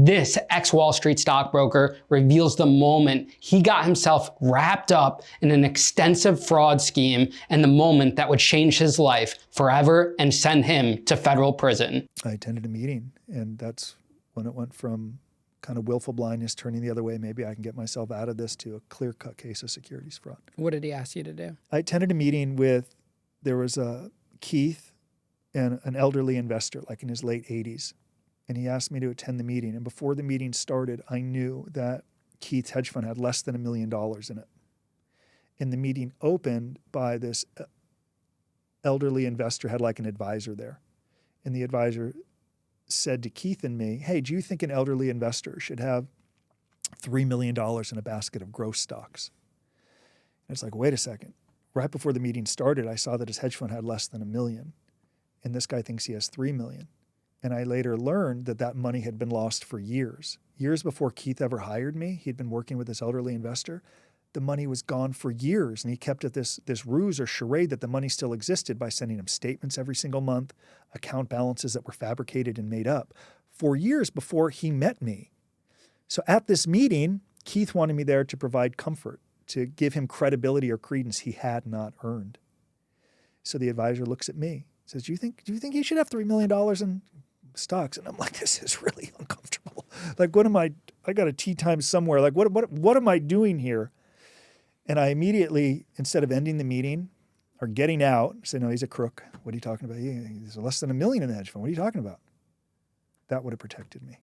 This ex-Wall Street stockbroker reveals the moment he got himself wrapped up in an extensive fraud scheme and the moment that would change his life forever and send him to federal prison. I attended a meeting, and that's when it went from kind of willful blindness, turning the other way, maybe I can get myself out of this, to a clear-cut case of securities fraud. What did he ask you to do? I attended a meeting with, there was Keith and an elderly investor, like in his late 80s. And he asked me to attend the meeting. And before the meeting started, I knew that Keith's hedge fund had less than $1 million in it. And the meeting opened by this elderly investor, had like an advisor there. And the advisor said to Keith and me, hey, do you think an elderly investor should have $3 million in a basket of growth stocks? And it's like, wait a second. Right before the meeting started, I saw that his hedge fund had less than $1 million. And this guy thinks he has $3 million. And I later learned that that money had been lost for years. Years before Keith ever hired me, he'd been working with this elderly investor. The money was gone for years, and he kept at this ruse or charade that the money still existed by sending him statements every single month, account balances that were fabricated and made up, for years before he met me. So at this meeting, Keith wanted me there to provide comfort, to give him credibility or credence he had not earned. So the advisor looks at me, says, do you think he should have $3 million in stocks? And I'm like, this is really uncomfortable. Like, what am I got a tea time somewhere. Like, what am I doing here? And I immediately, instead of ending the meeting or getting out, say, no, he's a crook. What are you talking about? There's less than $1 million in the hedge fund. What are you talking about? That would have protected me.